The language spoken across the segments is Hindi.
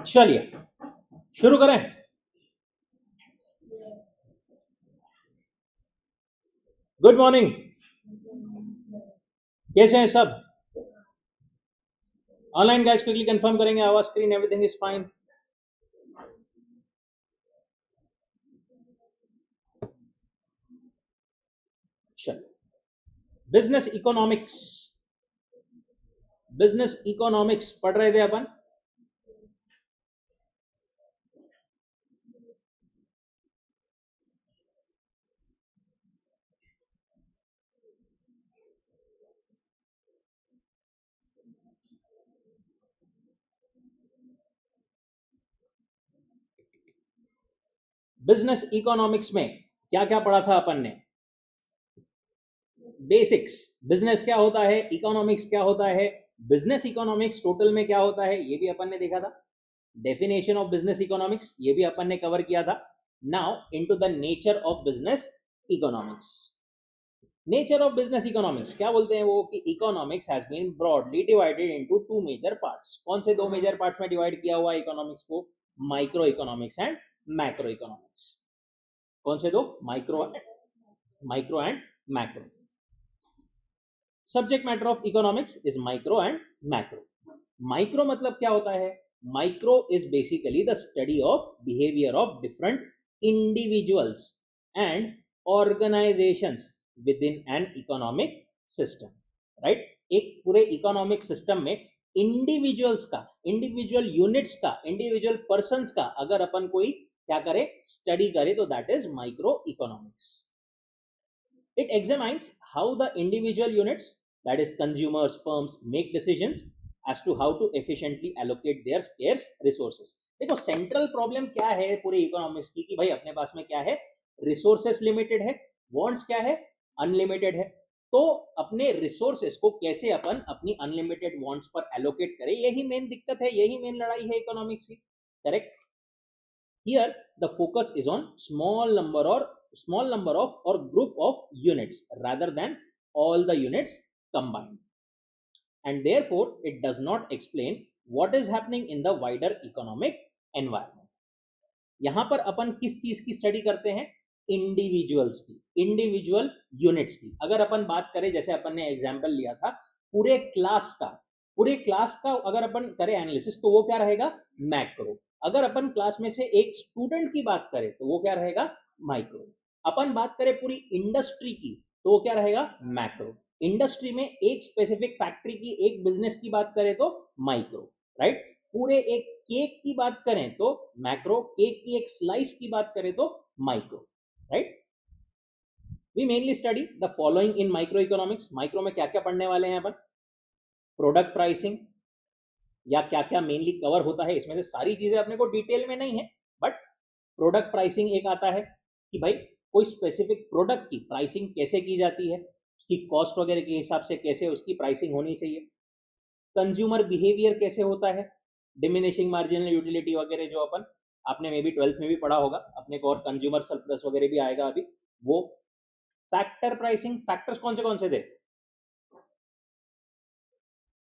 चलिए शुरू करें। गुड मॉर्निंग, कैसे हैं सब? ऑनलाइन गाइस क्विकली कंफर्म करेंगे आवाज स्क्रीन एवरीथिंग इज फाइन। चलिए बिजनेस इकोनॉमिक्स पढ़ रहे थे अपन। बिजनेस इकोनॉमिक्स में क्या क्या पढ़ा था अपन ने? बेसिक्स, बिजनेस क्या होता है, इकोनॉमिक्स क्या होता है, बिजनेस इकोनॉमिक्स टोटल में क्या होता है ये भी अपन ने देखा था। डेफिनेशन ऑफ बिजनेस इकोनॉमिक्स ये भी अपन ने कवर किया था। Now into the nature of business economics. Nature of business economics क्या बोलते हैं वो कि economics has been broadly divided into two major parts. कौन से दो मेजर पार्ट्स में डिवाइड किया हुआ है इकोनॉमिक्स को? Micro economics and macro economics. कौन से दो? Micro and macro. Subject matter of economics is micro and macro. Micro मतलब क्या होता है? Micro is basically the study of behaviour of different individuals and organisations with in an economic system. Right, एक पूरे इकोनॉमिक सिस्टम में इंडिविजुअल्स का, इंडिविजुअल यूनिट्स का, इंडिविजुअल पर्संस का अगर अपन कोई क्या करे, स्टडी करे, तो that is micro economics. It examines how the individual units, that is consumers, firms, make decisions as to how to efficiently allocate their scarce resources. देखो सेंट्रल प्रॉब्लम क्या है पूरे इकोनॉमिक्स की कि भाई अपने पास में क्या है, रिसोर्सेस लिमिटेड है, वांट्स क्या है, अनलिमिटेड है। तो अपने रिसोर्सेस को कैसे अपन अपनी अनलिमिटेड वांट्स पर एलोकेट करें, यही मेन दिक्कत है, यही मेन लड़ाई है इकोनॉमिक्स की। Correct. Here the focus is on small number of or group of units rather than all the units combined, and therefore it does not explain what is happening in the wider economic environment. यहां पर अपन किस चीज की स्टडी करते हैं? इंडिविजुअल्स की, इंडिविजुअल यूनिट्स की। अगर अपन बात करें, जैसे अपन ने एग्जांपल लिया था पूरे क्लास का, पूरे क्लास का अगर अपन करें एनालिसिस तो वो क्या रहेगा? मैक्रो। अगर अपन क्लास में से एक स्टूडेंट की बात करें तो वो क्या रहेगा? माइक्रो। अपन बात करें पूरी इंडस्ट्री की तो वो क्या रहेगा? मैक्रो। इंडस्ट्री में एक स्पेसिफिक फैक्ट्री की, एक बिजनेस की बात करें तो माइक्रो। राइट, पूरे एक केक की बात करें तो मैक्रो, केक की एक स्लाइस की बात करें तो micro. Right, we mainly study the following in micro economics. Micro में क्या क्या पढ़ने वाले हैं अपन? प्रोडक्ट प्राइसिंग, या क्या क्या मेनली कवर होता है इसमें से सारी चीजें अपने को डिटेल में नहीं है, बट प्रोडक्ट प्राइसिंग एक आता है कि भाई कोई स्पेसिफिक प्रोडक्ट की प्राइसिंग कैसे की जाती है, उसकी कॉस्ट वगैरह के हिसाब से कैसे उसकी प्राइसिंग होनी चाहिए। कंज्यूमर बिहेवियर कैसे होता है, डिमिनिशिंग मार्जिनल यूटिलिटी वगैरह जो अपन आपने मे बी 12th में भी पढ़ा होगा अपने को, और कंज्यूमर सरप्लस वगैरह भी आएगा अभी वो। फैक्टर प्राइसिंग, फैक्टर्स कौन से थे?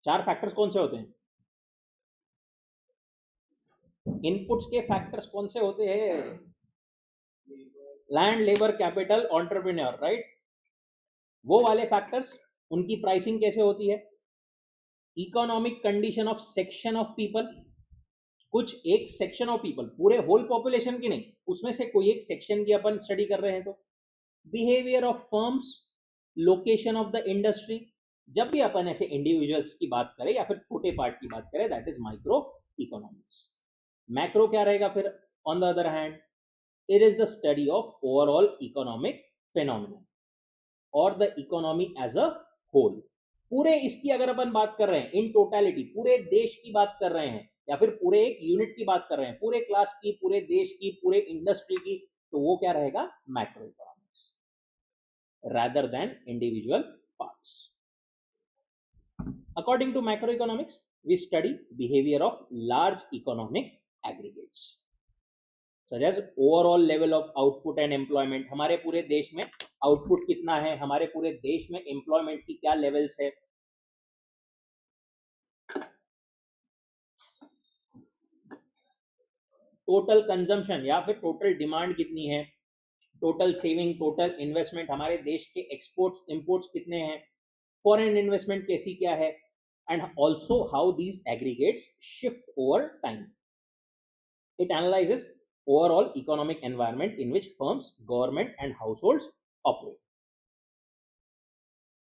4 फैक्टर्स कौन से होते हैं? इनपुट्स के फैक्टर्स कौन से होते हैं? Land, labour, capital, entrepreneur. Right, वो वाले फैक्टर्स, उनकी प्राइसिंग कैसे होती है। Economic condition of section of people, कुछ एक सेक्शन ऑफ पीपल, पूरे होल पॉपुलेशन की नहीं, उसमें से कोई एक सेक्शन की अपन स्टडी कर रहे हैं तो। Behaviour of firms, location of the industry. जब भी अपन ऐसे इंडिविजुअल्स की बात करें या फिर छोटे पार्ट की बात करें, that is micro economics. Macro क्या रहेगा फिर? On the other hand, it is the study of overall economic phenomenon और the economy as a whole. पूरे इसकी अगर अपन बात कर रहे हैं इन टोटलिटी, पूरे देश की बात कर रहे हैं या फिर पूरे एक यूनिट की बात कर रहे हैं, पूरे क्लास की, पूरे देश की, पूरे इंडस्ट्री की, तो वो क्या रहेगा? Macro economics rather than individual parts. According to macroeconomics, we study behavior of large economic aggregates such as overall level of output and employment. हमारे पूरे देश में आउटपुट कितना है, हमारे पूरे देश में एम्प्लॉयमेंट की क्या लेवल्स है, टोटल कंजम्पशन या फिर टोटल डिमांड कितनी है, टोटल सेविंग, टोटल इन्वेस्टमेंट, हमारे देश के एक्सपोर्ट्स इंपोर्ट्स कितने हैं, फॉरेन इन्वेस्टमेंट कैसी क्या है, and also how these aggregates shift over time. It analyzes overall economic environment in which firms, government, and households operate.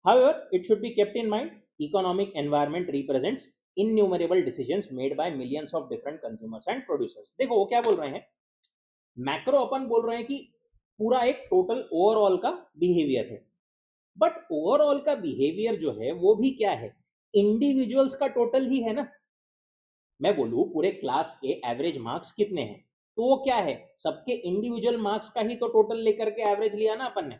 However, it should be kept in mind economic environment represents innumerable decisions made by millions of different consumers and producers. देखो वो क्या बोल रहे हैं, मैक्रो अपन बोल रहे हैं कि पूरा एक टोटल ओवरऑल का बिहेवियर है, बट ओवरऑल का बिहेवियर जो है वो भी क्या है, इंडिविजुअल्स का टोटल ही है ना. मैं बोलूं पूरे क्लास के एवरेज मार्क्स कितने हैं, तो वो क्या है, सबके इंडिविजुअल मार्क्स का ही तो टोटल लेकर के एवरेज लिया ना अपन ने.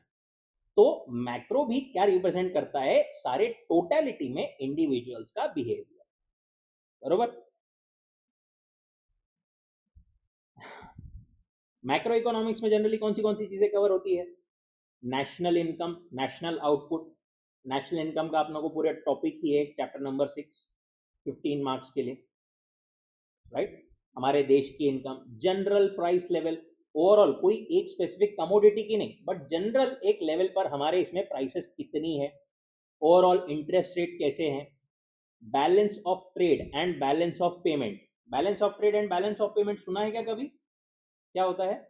तो मैक्रो भी क्या रिप्रेजेंट करता है, सारे टोटलिटी में इंडिविजुअल्स का बिहेवियर. बरोबर. मैक्रो इकोनॉमिक्स में जनरली कौन सी चीजें कवर होती है, national income, national output. National income का अपने को पूरे टॉपिक ही है, चैप्टर नंबर 6, 15 मार्क्स के लिए, राइट. हमारे देश की income, general price level, overall कोई एक स्पेसिफिक कमोडिटी की नहीं, बट जनरल एक लेवल पर हमारे इसमें प्राइसेस कितनी है, ओवरऑल इंटरेस्ट रेट कैसे हैं, balance of trade and balance of payment. Balance of trade and balance of payment सुना है क्या कभी, क्या होता है?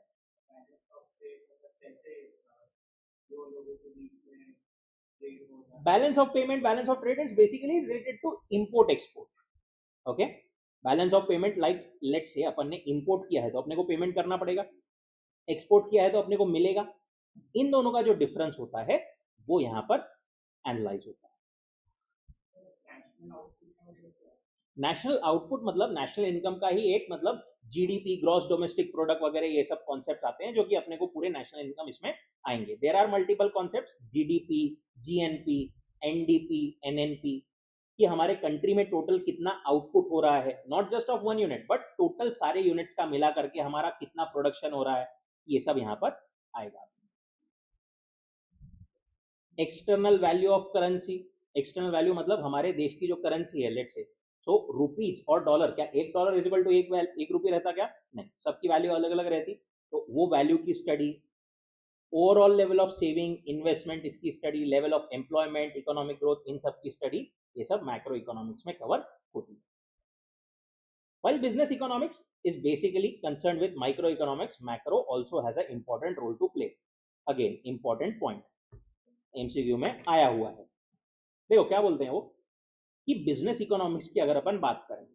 Balance of payment, balance of trade is basically related to import export. Okay. Balance of payment like let's say अपन ने इंपोर्ट किया है तो अपने को पेमेंट करना पड़ेगा, एक्सपोर्ट किया है तो अपने को मिलेगा. इन दोनों का जो डिफरेंस होता है वो यहां पर एनालाइज होता है. नेशनल आउटपुट मतलब नेशनल इनकम का ही एक मतलब जीडीपी, ग्रॉस डोमेस्टिक प्रोडक्ट वगैरह ये सब कॉन्सेप्ट आते हैं जो कि अपने को पूरे नेशनल इनकम इसमें आएंगे. There are multiple concepts, GDP, GNP, NDP, NNP, कि हमारे कंट्री में टोटल कितना आउटपुट हो रहा है, not just of one unit but total सारे यूनिट्स का मिला करके हमारा कितना प्रोडक्शन हो रहा है, ये सब यहां पर आएगा. External value of currency. External value मतलब हमारे देश की जो करेंसी है, लेट से सो रुपीज और डॉलर, क्या एक डॉलर इज इक्वल टू एक रुपये रहता क्या, नहीं, सबकी वैल्यू अलग अलग रहती. तो वो वैल्यू की study, overall level of saving, investment इसकी study, level of employment, economic growth, इन सब की स्टडी, ये सब मैक्रो इकोनॉमिक्स में कवर होती है. While business economics is basically concerned with microeconomics, macro also has an important role to play. Again, important point, MCQ में आया हुआ है. देखो क्या बोलते हैं वो, कि बिजनेस इकोनॉमिक्स की अगर अपन बात करें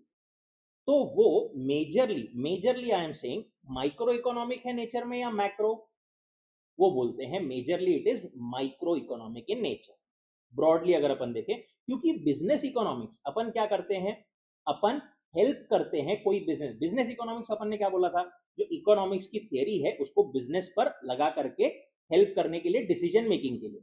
तो वो majorly I am saying micro economic है नेचर में या मैक्रो, वो बोलते हैं majorly it is micro economic in nature. Broadly अगर अपन देखें, क्योंकि बिजनेस इकोनॉमिक्स अपन क्या करते हैं, अपन हेल्प करते हैं कोई बिजनेस. बिजनेस इकोनॉमिक्स अपन ने क्या बोला था, जो इकोनॉमिक्स की थियरी है उसको बिजनेस पर लगा करके हेल्प करने के लिए, डिसीजन मेकिंग के लिए.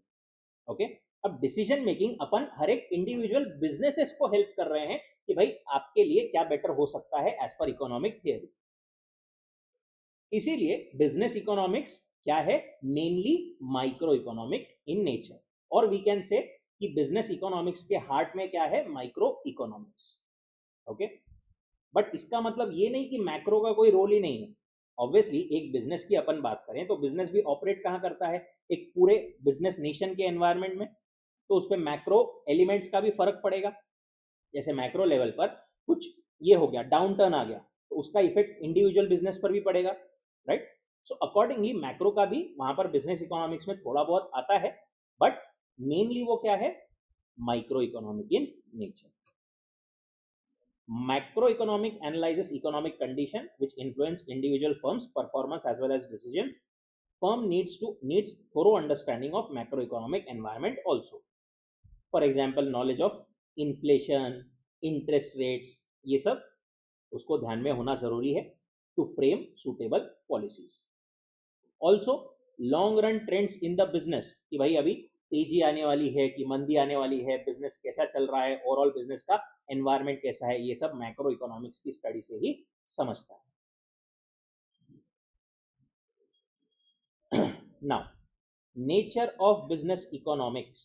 ओके. अब डिसीजन मेकिंग अपन हर एक इंडिविजुअल बिजनेसेस को हेल्प कर रहे हैं कि भाई आपके लिए क्या बेटर हो सकता है एज पर इकोनॉमिक थियरी. इसीलिए बिजनेस इकोनॉमिक्स क्या है, mainly micro economic in nature. और वी कैन से कि बिजनेस इकोनॉमिक्स के हार्ट में क्या है, माइक्रो इकोनॉमिक्स. ओके. बट इसका मतलब ये नहीं कि मैक्रो का कोई रोल ही नहीं है. ऑब्वियसली एक बिजनेस की अपन बात करें तो बिजनेस भी ऑपरेट कहाँ करता है, एक पूरे बिजनेस नेशन के एनवायरनमेंट में. तो उस पर मैक्रो एलिमेंट्स का भी फर्क पड़ेगा. जैसे मैक्रो लेवल पर कुछ ये हो गया, डाउन टर्न आ गया, तो उसका इफेक्ट इंडिविजुअल बिजनेस पर भी पड़ेगा, राइट. सो अकॉर्डिंगली मैक्रो का भी वहां पर बिजनेस इकोनॉमिक्स में थोड़ा बहुत आता है, बट मेनली वो क्या है, micro economic in nature. Macroeconomic analyzes economic condition which influence individual firms' performance as well as decisions. Firm needs thorough understanding of macroeconomic environment also. For example, knowledge of inflation, interest rates, ये सब उसको ध्यान में होना जरूरी है to frame suitable policies. Also, long run trends in the business, कि भाई अभी तेजी आने वाली है कि मंदी आने वाली है, बिजनेस कैसा चल रहा है, ओवरऑल बिजनेस का एनवायरनमेंट कैसा है, ये सब मैक्रो इकोनॉमिक्स की स्टडी से ही समझता है. Now nature of business economics.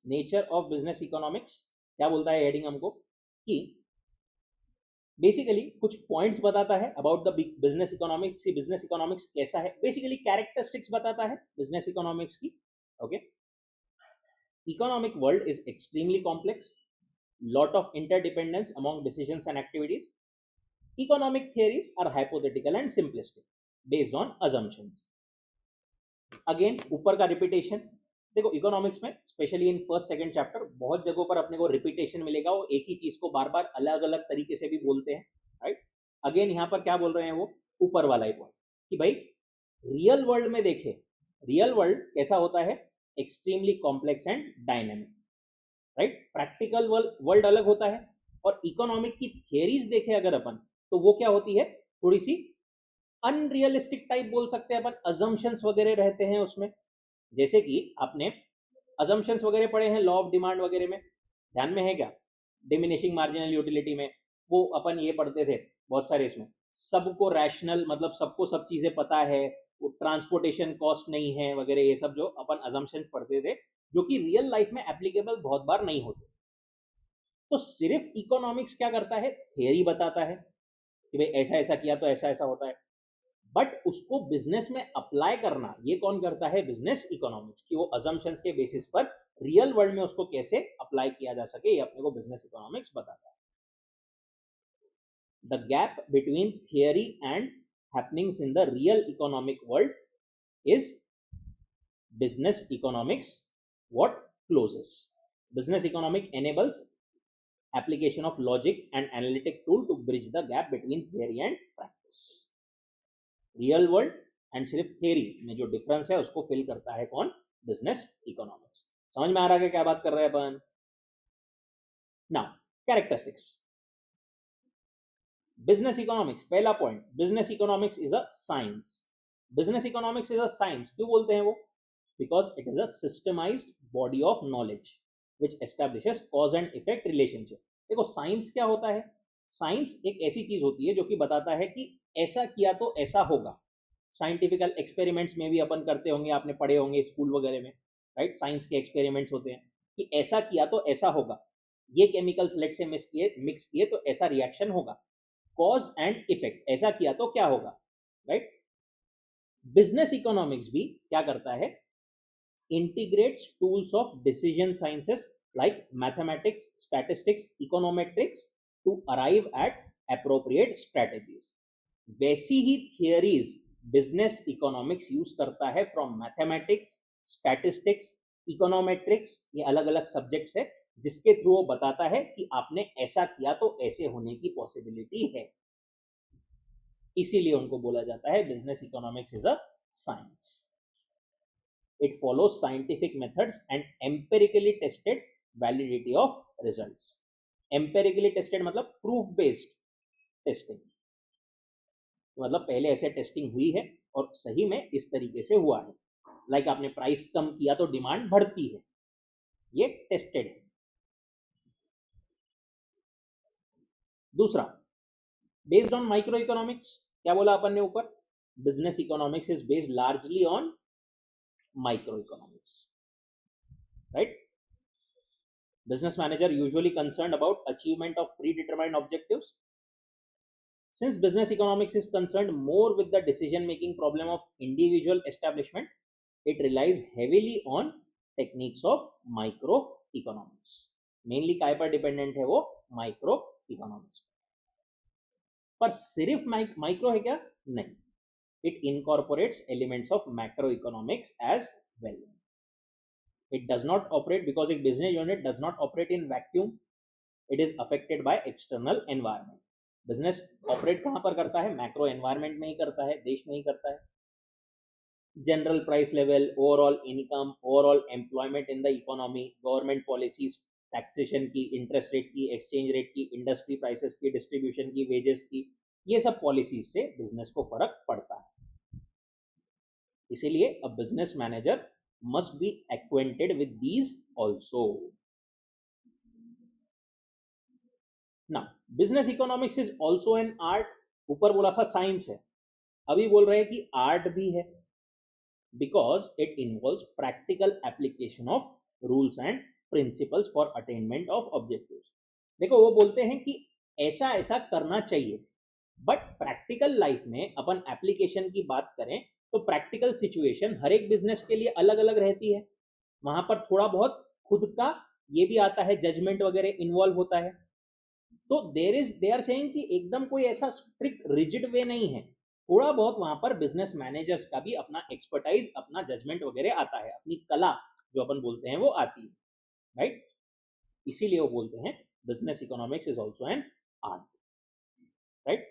Nature of business economics क्या बोलता है हेडिंग हमको, कि बेसिकली कुछ पॉइंट्स बताता है अबाउट द बिजनेस इकोनॉमिक्स की, बिजनेस इकोनॉमिक्स कैसा है, बेसिकली कैरेक्टरिस्टिक्स बताता है बिजनेस इकोनॉमिक्स की. Okay. Economic world is extremely complex, lot of interdependence among decisions and activities. Economic theories are hypothetical and simplistic, based on assumptions. Again ऊपर का रिपीटेशन. देखो इकोनॉमिक्स में specially in first second chapter बहुत जगहों पर अपने को रिपीटेशन मिलेगा, वो एक ही चीज को बार बार अलग अलग तरीके से भी बोलते हैं, राइट. अगेन यहाँ पर क्या बोल रहे हैं वो ऊपर वाला ही पॉइंट कि भाई रियल वर्ल्ड में देखे, रियल वर्ल्ड कैसा होता है, extremely complex and dynamic, right. Practical world अलग होता है, और इकोनॉमिक की थियरीज देखे अगर अपन तो वो क्या होती है, थोड़ी सी अनरियलिस्टिक टाइप बोल सकते हैं अपन, अजम्पशंस वगैरह रहते हैं उसमें. जैसे कि आपने अजम्पशंस वगैरह पढ़े हैं लॉ ऑफ डिमांड वगैरह में, ध्यान में है क्या, डिमिनिशिंग मार्जिनल यूटिलिटी में वो अपन ये पढ़ते थे बहुत सारे, इसमें सबको रैशनल मतलब सबको सब चीजें पता है, वो ट्रांसपोर्टेशन कॉस्ट नहीं है वगैरह, ये सब जो अपन अजम्पशंस पढ़ते थे जो कि रियल लाइफ में एप्लीकेबल बहुत बार नहीं होते. तो सिर्फ इकोनॉमिक्स क्या करता है, थियरी बताता है कि भाई ऐसा ऐसा किया तो ऐसा ऐसा होता है, बट उसको बिजनेस में अप्लाई करना ये कौन करता है, बिजनेस इकोनॉमिक्स, की वो अजम्पशंस के बेसिस पर रियल वर्ल्ड में उसको कैसे अप्लाई किया जा सके, ये अपने को बिजनेस इकोनॉमिक्स बताता है. The gap between theory and happenings in the real economic world is business economics what closes. Business economic enables application of logic and analytic tool to bridge the gap between theory and practice. Real world and सिर्फ थियरी में जो डिफरेंस है उसको फिल करता है कौन, बिजनेस इकोनॉमिक्स. समझ में आ रहा है क्या बात कर रहे हैं अपन. Now characteristics. बिजनेस इकोनॉमिक्स पहला point, business economics is a science. Business economics is a science क्यों बोलते हैं वो, because it is a systemized body of knowledge which establishes cause and effect relationship. देखो साइंस क्या होता है, साइंस एक ऐसी चीज होती है जो कि बताता है कि ऐसा किया तो ऐसा होगा. साइंटिफिकल एक्सपेरिमेंट्स में भी अपन करते होंगे, आपने पढ़े होंगे स्कूल वगैरह में, राइट. साइंस के एक्सपेरिमेंट्स होते हैं कि ऐसा किया तो ऐसा होगा, ये केमिकल्स लेट से मिक्स किए तो ऐसा रिएक्शन होगा, कॉज एंड इफेक्ट, ऐसा किया तो क्या होगा, राइट. बिजनेस इकोनॉमिक्स भी क्या करता है, integrates tools of decision sciences like mathematics, statistics, econometrics to arrive at appropriate strategies. वैसी ही थियरीज बिजनेस इकोनॉमिक्स यूज करता है फ्रॉम मैथमेटिक्स, स्टैटिस्टिक्स, इकोनोमेट्रिक्स, ये अलग अलग सब्जेक्ट्स है जिसके थ्रू वो बताता है कि आपने ऐसा किया तो ऐसे होने की पॉसिबिलिटी है. इसीलिए उनको बोला जाता है business economics is a science. It follows scientific methods and empirically tested validity of results. Empirically tested मतलब proof based testing, मतलब पहले ऐसे टेस्टिंग हुई है और सही में इस तरीके से हुआ है. लाइक आपने प्राइस कम किया तो डिमांड बढ़ती है, ये टेस्टेड है. दूसरा, बेस्ड ऑन माइक्रो इकोनॉमिक्स, क्या बोला अपन ने ऊपर, business economics is based largely on microeconomics, right. Business manager usually concerned about achievement of predetermined objectives. Since business economics is concerned more with the decision making problem of individual establishment, it relies heavily on techniques of microeconomics. Mainly काय पर डिपेंडेंट है वो, microeconomics. पर सिर्फ माइक्रो है क्या, नहीं, it incorporates elements of macroeconomics as well. It does not operate because a business unit does not operate in vacuum. It is affected by external environment. Business operate कहाँ पर करता है, macro environment में ही करता है, देश में ही करता है. General price level, overall income, overall employment in the economy, government policies, taxation की, interest rate की, exchange rate की, industry prices की, distribution की, wages की, ये सब पॉलिसीज से बिजनेस को फर्क पड़ता है. इसीलिए a business manager must be acquainted with these also. ना business economics is also an art. ऊपर बोला था साइंस है, अभी बोल रहे हैं कि आर्ट भी है, because it involves practical application of rules and principles for attainment of objectives. देखो वो बोलते हैं कि ऐसा ऐसा करना चाहिए। बट प्रैक्टिकल लाइफ में अपन एप्लीकेशन की बात करें तो प्रैक्टिकल सिचुएशन हर एक बिजनेस के लिए अलग अलग रहती है। वहां पर थोड़ा बहुत खुद का ये भी आता है, जजमेंट वगैरह इन्वॉल्व होता है। तो दे आर सेइंग कि एकदम कोई ऐसा स्ट्रिक्ट रिजिड वे नहीं है, थोड़ा बहुत वहां पर बिजनेस मैनेजर्स का भी अपना एक्सपर्टाइज, अपना जजमेंट वगैरह आता है, अपनी कला जो अपन बोलते हैं वो आती है, राइट। इसीलिए वो बोलते हैं business economics is also an art, right.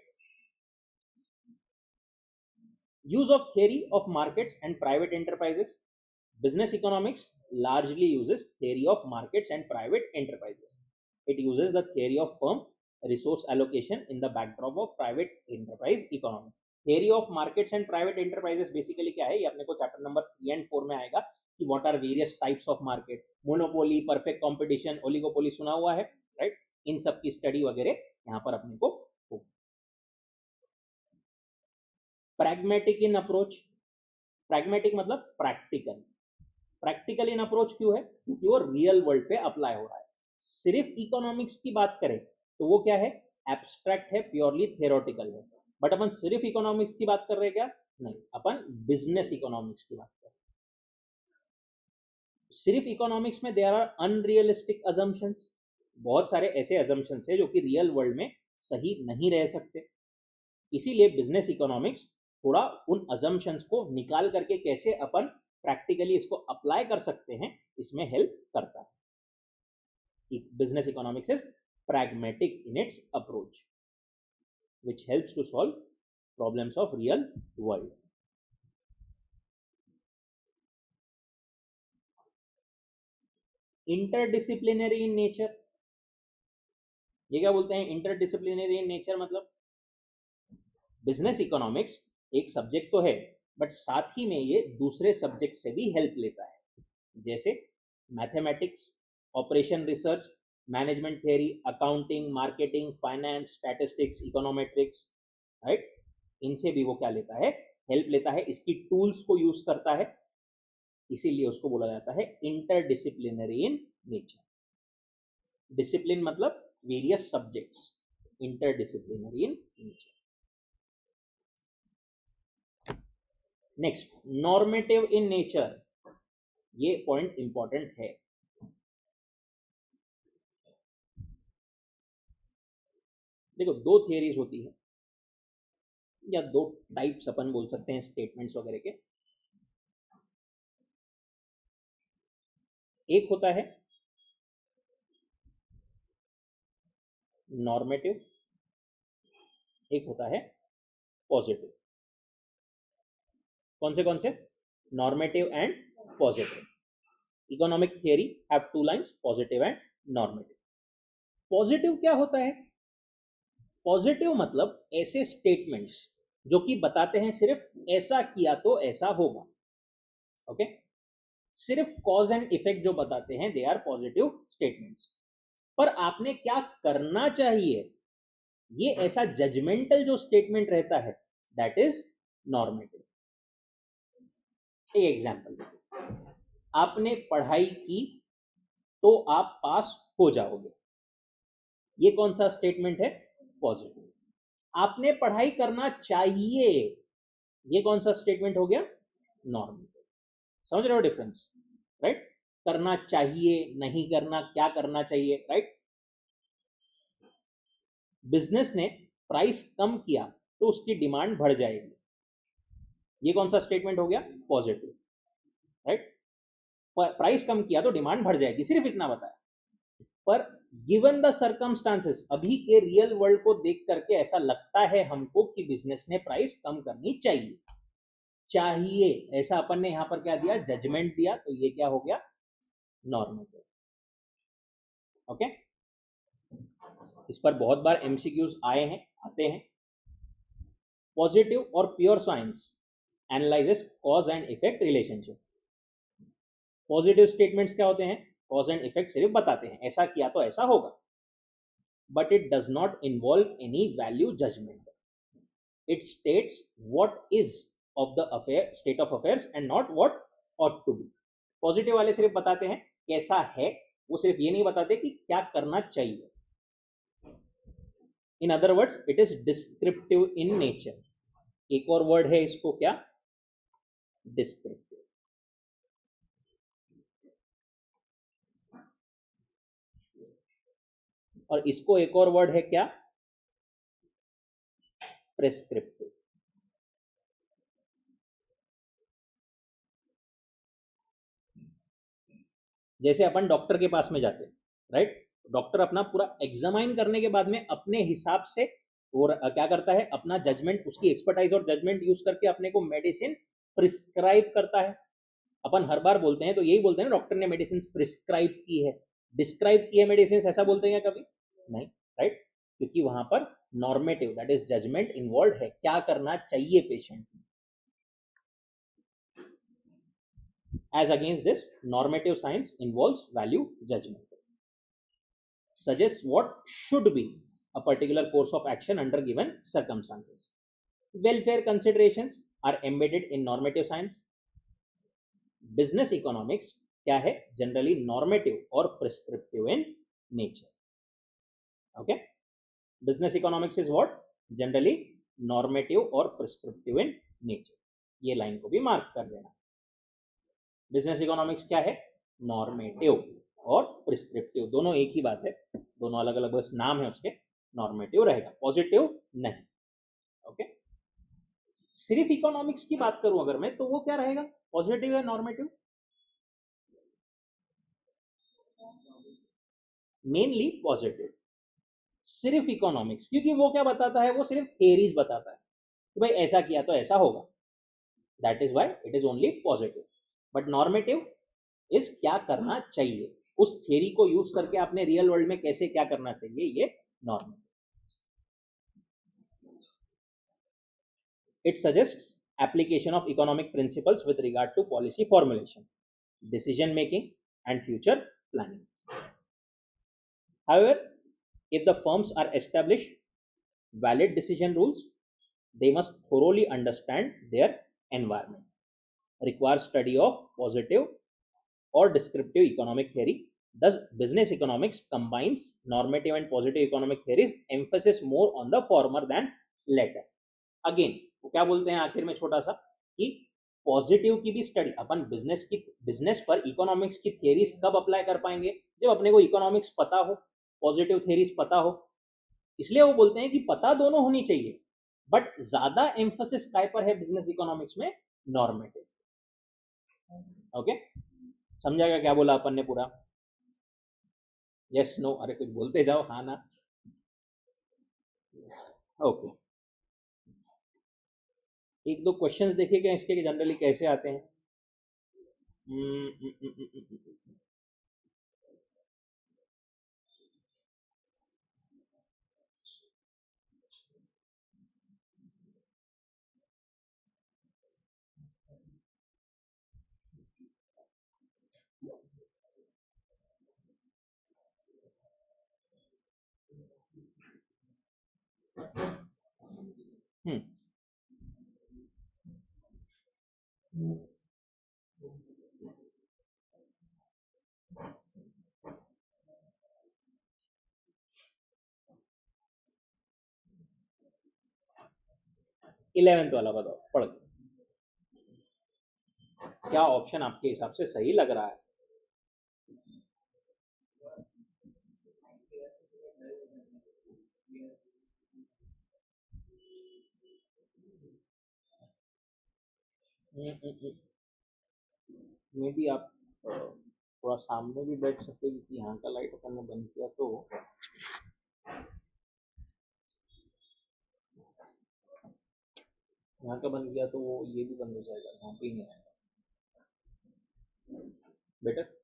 use of theory of markets and private enterprises. Business economics largely uses theory of markets and private enterprises. It uses the theory of firm resource allocation in the backdrop of private enterprise economy. Theory of markets and private enterprises basically क्या है, ये अपने को चैप्टर नंबर 3 and 4 में आएगा कि what are various types of market, monopoly, perfect competition, oligopoly सुना हुआ है, राइट। इन सब की स्टडी वगैरह यहाँ पर अपने को होगी। प्रैग्मेटिक इन अप्रोच, प्रैग्मेटिक मतलब प्रैक्टिकल, प्रैक्टिकल इन अप्रोच क्यों है, क्योंकि वो रियल वर्ल्ड पे अप्लाई हो रहा है। सिर्फ इकोनॉमिक्स की बात करें तो वो क्या है, एब्स्ट्रैक्ट है, प्योरली थियोरेटिकल है। बट अपन सिर्फ इकोनॉमिक्स की बात कर रहे हैं क्या, नहीं, अपन बिजनेस इकोनॉमिक्स की बात कर रहे हैं। सिर्फ इकोनॉमिक्स में देयर आर अनरियलिस्टिक अजम्पशंस, बहुत सारे ऐसे अजम्पशंस है जो कि रियल वर्ल्ड में सही नहीं रह सकते। इसीलिए बिजनेस इकोनॉमिक्स थोड़ा उन अजम्पशंस को निकाल करके कैसे अपन प्रैक्टिकली इसको अप्लाई कर सकते हैं, इसमें हेल्प करता है। Business economics is pragmatic in its approach which helps to solve problems of real world. Interdisciplinary in nature, ये क्या बोलते हैं इंटरडिसिप्लिनरी इन नेचर, मतलब बिजनेस इकोनॉमिक्स एक सब्जेक्ट तो है बट साथ ही में ये दूसरे सब्जेक्ट से भी हेल्प लेता है, जैसे mathematics, operation research, management theory, accounting, marketing, finance, statistics, econometrics, right. इनसे भी वो क्या लेता है, हेल्प लेता है, इसकी टूल्स को यूज करता है, इसीलिए उसको बोला जाता है इंटरडिसिप्लिनरी इन नेचर। डिसिप्लिन मतलब various subjects, interdisciplinary in nature. Next, normative in nature, ये पॉइंट इंपॉर्टेंट है। देखो दो थियरीज होती है या दो टाइप्स अपन बोल सकते हैं स्टेटमेंट्स वगैरह के। एक होता है नॉर्मेटिव, एक होता है पॉजिटिव। कौन से normative and positive. Economic theory have two lines, positive and normative. Positive क्या होता है, पॉजिटिव मतलब ऐसे स्टेटमेंट्स जो कि बताते हैं सिर्फ ऐसा किया तो ऐसा होगा, ओके। सिर्फ कॉज एंड इफेक्ट जो बताते हैं दे आर पॉजिटिव स्टेटमेंट्स। पर आपने क्या करना चाहिए, ये ऐसा जजमेंटल जो स्टेटमेंट रहता है दैट इज नॉर्मेटिव। एक एग्जांपल, आपने पढ़ाई की तो आप पास हो जाओगे, ये कौन सा स्टेटमेंट है, पॉजिटिव। आपने पढ़ाई करना चाहिए, ये कौन सा स्टेटमेंट हो गया, नॉर्मेटिव। समझ रहे हो डिफरेंस, राइट। करना चाहिए, नहीं करना, क्या करना चाहिए, राइट। बिजनेस ने प्राइस कम किया तो उसकी डिमांड बढ़ जाएगी, ये कौन सा स्टेटमेंट हो गया, पॉजिटिव, राइट। प्राइस कम किया तो डिमांड बढ़ जाएगी, सिर्फ इतना बताया। पर गिवन द सर्कमस्टांसेस, अभी के रियल वर्ल्ड को देख करके ऐसा लगता है हमको कि बिजनेस ने प्राइस कम करनी चाहिए, ऐसा अपन ने यहां पर क्या दिया, जजमेंट दिया, तो ये क्या हो गया, नॉर्मेटिव, ओके। इस पर बहुत बार एमसीक्यूज आए हैं, आते हैं। पॉजिटिव और pure science analyses cause and effect relationship. Positive statements क्या होते हैं, कॉज एंड इफेक्ट सिर्फ बताते हैं ऐसा किया तो ऐसा होगा, but it does not involve any value judgement. It states what is of the affair, state of affairs and not what ought to be. Positive वाले सिर्फ बताते हैं कैसा है, वो सिर्फ ये नहीं बताते कि क्या करना चाहिए। In other words it is descriptive in nature. एक और वर्ड है इसको क्या, डिस्क्रिप्टिव. और इसको एक और वर्ड है क्या, प्रिस्क्रिप्टिव. जैसे अपन डॉक्टर के पास में जाते हैं, राइट, डॉक्टर अपना पूरा एग्जामाइन करने के बाद में अपने हिसाब से वो क्या करता है, अपना जजमेंट, उसकी एक्सपर्टाइज और जजमेंट यूज करके अपने को मेडिसिन प्रिस्क्राइब करता है. अपन हर बार बोलते हैं तो यही बोलते हैं डॉक्टर ने मेडिसिन प्रिस्क्राइब की है. डिस्क्राइब की है मेडिसिन, ऐसा बोलते हैं कभी नहीं, राइट, क्योंकि वहां पर normative that is judgement involve है, क्या करना चाहिए patient. As against this, normative science involves value judgment, suggests what should be a particular course of action under given circumstances. Welfare considerations are embedded in normative science. Business economics क्या है, generally normative or prescriptive in nature. Okay, business economics is what, generally normative or prescriptive in nature. ये लाइन को भी मार्क कर देना. बिजनेस इकोनॉमिक्स क्या है, नॉर्मेटिव और प्रिस्क्रिप्टिव, दोनों एक ही बात है, दोनों अलग अलग बस नाम है उसके. नॉर्मेटिव रहेगा, पॉजिटिव नहीं. ओके, सिर्फ इकोनॉमिक्स की बात करूं अगर मैं, तो वो क्या रहेगा, पॉजिटिव या नॉर्मेटिव, मेनली पॉजिटिव. सिर्फ इकोनॉमिक्स, क्योंकि वो क्या बताता है, वो सिर्फ थियरीज बताता है कि भाई ऐसा किया तो ऐसा होगा, that is why it is only positive. But normative is क्या करना चाहिए, उस थ्योरी को यूज करके आपने रियल वर्ल्ड में कैसे क्या करना चाहिए, ये normal. It suggest application of economic principles with regard to policy formulation, decision making and future planning. However, if the firms are established valid decision rules, they must thoroughly understand their environment, require study of positive or descriptive economic theory. Thus, business economics combines normative and positive economic theories, emphasis more on the former than latter. Again, वो क्या बोलते हैं आखिर में छोटा सा, कि पॉजिटिव की भी स्टडी अपन बिजनेस पर इकोनॉमिक्स की थियरीज कब अप्लाई कर पाएंगे, जब अपने को इकोनॉमिक्स पता हो, पॉजिटिव थियरीज पता हो. इसलिए वो बोलते हैं कि पता दोनों होनी चाहिए, बट ज्यादा एम्फोसिस काय पर है बिजनेस इकोनॉमिक्स में, नॉर्मेटिव. ओके, समझाएगा क्या बोला अपन ने पूरा, यस नो, अरे कुछ बोलते जाओ, हाँ ना. ओके, एक दो क्वेश्चंस देखिए क्या इसके जनरली कैसे आते हैं. 11th वाला बताओ, पढ़ के क्या ऑप्शन आपके हिसाब से सही लग रहा है. मे बी आप थोड़ा सामने भी बैठ सकते हो, क्योंकि यहाँ का लाइट अपन ने बंद किया तो यहाँ का बंद किया तो वो ये भी बंद हो जाएगा, यहाँ पे ही नहीं आएगा. बेटर,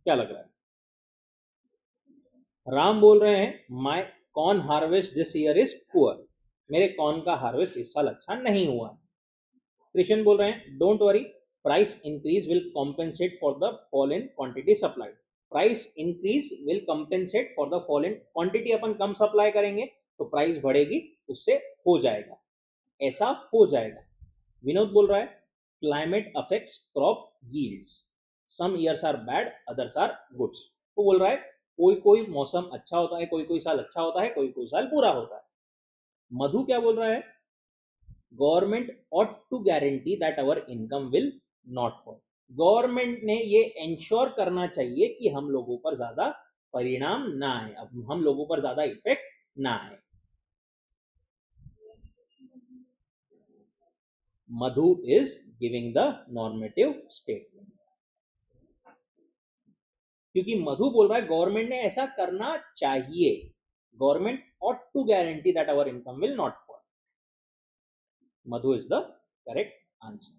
क्या लग रहा है, राम बोल रहे हैं my corn harvest this year is poor, मेरे कॉर्न का हार्वेस्ट इस साल अच्छा नहीं हुआ। कृष्ण बोल रहे हैं don't worry, price increase will compensate for the fall in quantity supply. Price increase will compensate for the fall in quantity, अपन कम सप्लाई करेंगे तो प्राइस बढ़ेगी, उससे हो जाएगा, ऐसा हो जाएगा। विनोद बोल रहा है climate affects crop yields, some years are bad others are goods. वो बोल रहा है कोई कोई मौसम अच्छा होता है, कोई कोई साल अच्छा होता है, कोई कोई साल बुरा होता है। मधु क्या बोल रहा है government ought to guarantee that our income will not fall. Government ने ये इंश्योर करना चाहिए कि हम लोगों पर ज्यादा परिणाम ना आए, अब हम लोगों पर ज्यादा इफेक्ट ना आए। Madhu is giving the normative statement, क्योंकि मधु बोल रहा है गवर्नमेंट ने ऐसा करना चाहिए, government ought to guarantee that our income will not fall. Madhu is the correct answer.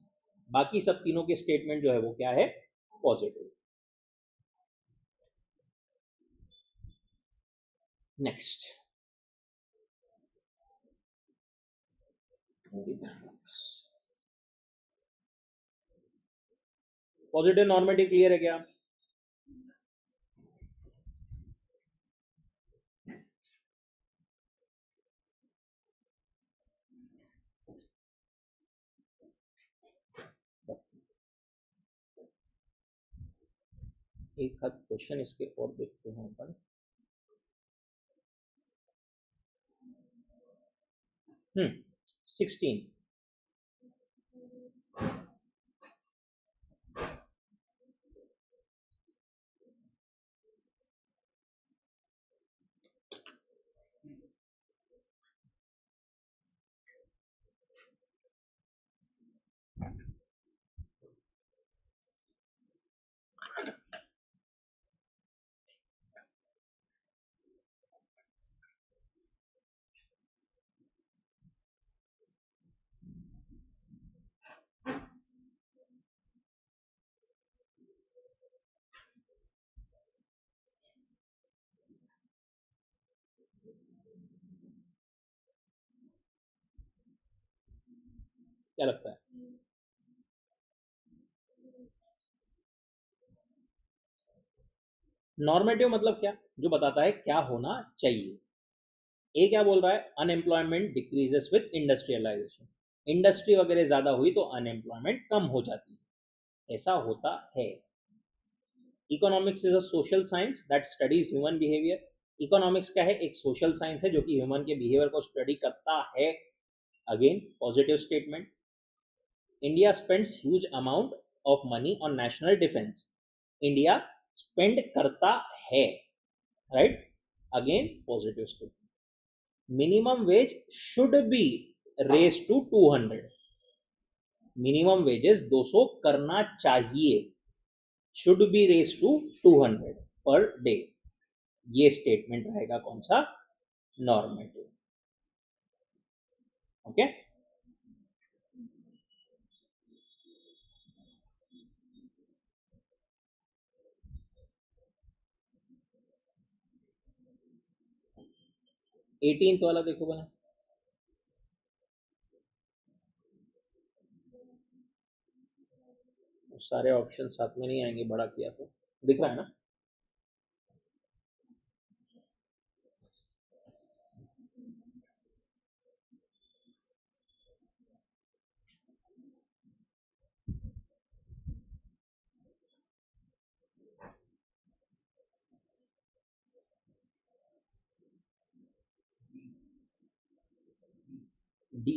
बाकी सब तीनों के स्टेटमेंट जो है वो क्या है, positive. Next, positive normative clear है क्या? एक आध क्वेश्चन इसके और देखते हैं अपन। हम्म 16, क्या लगता है? नॉर्मेटिव मतलब क्या, जो बताता है क्या होना चाहिए। ए क्या बोल रहा है unemployment decreases with industrialisation, industry वगैरह ज्यादा हुई तो अनएम्प्लॉयमेंट कम हो जाती है, ऐसा होता है। Economics is a social science that studies human behaviour, economics क्या है, एक सोशल साइंस है जो कि ह्यूमन के बिहेवियर को स्टडी करता है। Again positive statement. India spends huge amount of money on national defence, India spend करता है, right, again positive statement. Minimum wage should be raise to 200, minimum wages 200 करना चाहिए, should be raise to 200 per day. ये स्टेटमेंट रहेगा कौन सा, नॉर्मेटिव। ओके, 18th वाला देखो बना, सारे ऑप्शन साथ में नहीं आएंगे, बड़ा किया तो दिख रहा है ना। डी,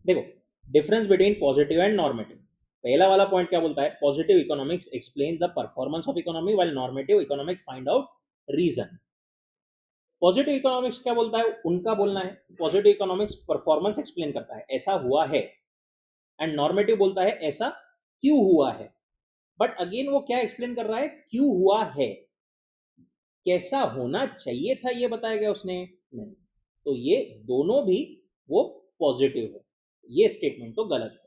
देखो difference between positive and normative. पहला वाला पॉइंट क्या बोलता है, positive economics explain the performance of economy while normative economics find out reason. Positive economics क्या बोलता है, उनका बोलना है पॉजिटिव इकोनॉमिक्स परफॉर्मेंस एक्सप्लेन करता है, ऐसा हुआ है, एंड नॉर्मेटिव बोलता है ऐसा क्यों हुआ है। बट अगेन वो क्या एक्सप्लेन कर रहा है, क्यों हुआ है, कैसा होना चाहिए था ये बताया गया उसने नहीं। तो ये दोनों भी वो पॉजिटिव है, ये स्टेटमेंट तो गलत है।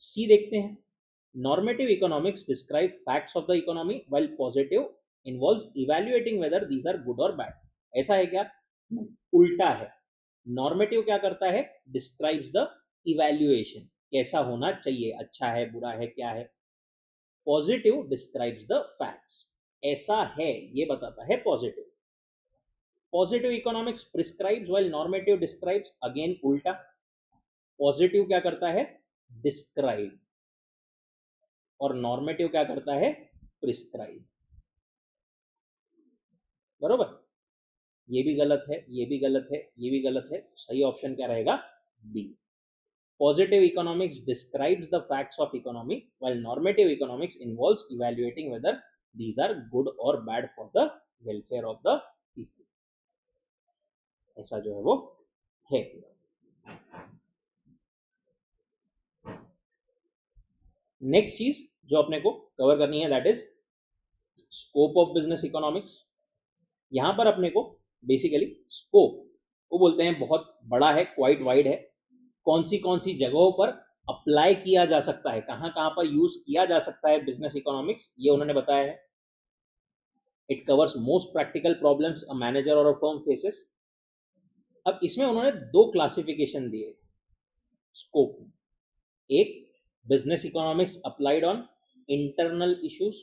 सी देखते हैं, normative economics describe facts of the economy while positive involves evaluating whether these are good और बैड। ऐसा है क्या, उल्टा है। नॉर्मेटिव क्या करता है, डिस्क्राइब्स द इवैल्यूएशन, कैसा होना चाहिए, अच्छा है बुरा है क्या है। पॉजिटिव डिस्क्राइब्स द फैक्ट्स, ऐसा है ये बताता है positive. Positive economics prescribes while normative describes, again उल्टा। पॉजिटिव क्या करता है, डिस्क्राइब, और नॉर्मेटिव क्या करता है, प्रिस्क्राइब। बरोबर, ये भी गलत है, ये भी गलत है, ये भी गलत है। सही ऑप्शन क्या रहेगा, B. Positive economics describes the facts of economy while normative economics involves evaluating whether these are good और bad for the welfare of the people. ऐसा जो है वो है। नेक्स्ट चीज जो अपने को कवर करनी है that is scope of business economics. यहां पर अपने को बेसिकली स्कोप को बोलते हैं बहुत बड़ा है, क्वाइट वाइड है। कौन सी जगहों पर अप्लाई किया जा सकता है, कहां कहां पर यूज किया जा सकता है बिजनेस इकोनॉमिक्स, ये उन्होंने बताया है। It covers most practical problems a manager और अ फर्म फेसेस। अब इसमें उन्होंने दो क्लासिफिकेशन दिए स्कोप में। एक, business economics applied on internal issues.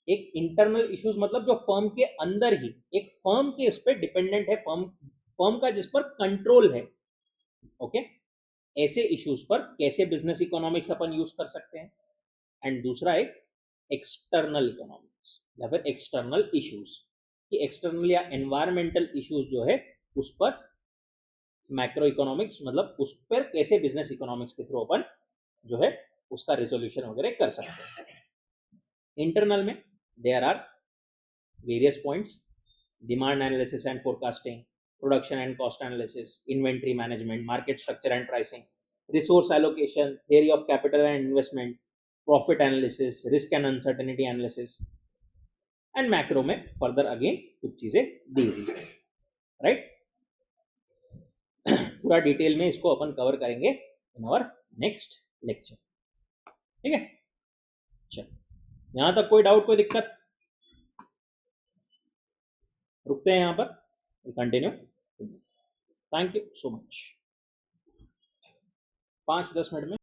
एक इंटरनल इश्यूज मतलब जो फर्म के अंदर ही, एक फर्म के उस पर डिपेंडेंट है, फर्म फर्म का जिस पर कंट्रोल है, ओके, ऐसे इश्यूज पर कैसे बिजनेस इकोनॉमिक्स अपन यूज कर सकते हैं। एंड दूसरा एक एक्सटर्नल इकोनॉमिक्स या फिर एक्सटर्नल इश्यूज, कि एक्सटर्नल या एनवायरमेंटल इश्यूज जो है उस पर मैक्रो इकोनॉमिक्स मतलब उस पर कैसे बिजनेस इकोनॉमिक्स के थ्रू अपन जो है उसका रेजोल्यूशन वगैरह कर सकते हैं। इंटरनल में there are various points, demand analysis and forecasting, production and cost analysis, inventory management, market structure and pricing, resource allocation, theory of capital and investment, profit analysis, risk and uncertainty analysis. And macro में फर्दर अगेन कुछ चीजें दी हुई है, राइट। पूरा डिटेल में इसको अपन कवर करेंगे इन आवर नेक्स्ट लेक्चर, ठीक है। चलो यहां तक कोई डाउट, कोई दिक्कत, रुकते हैं यहां पर, continue. Thank you so much. 5-10 minute में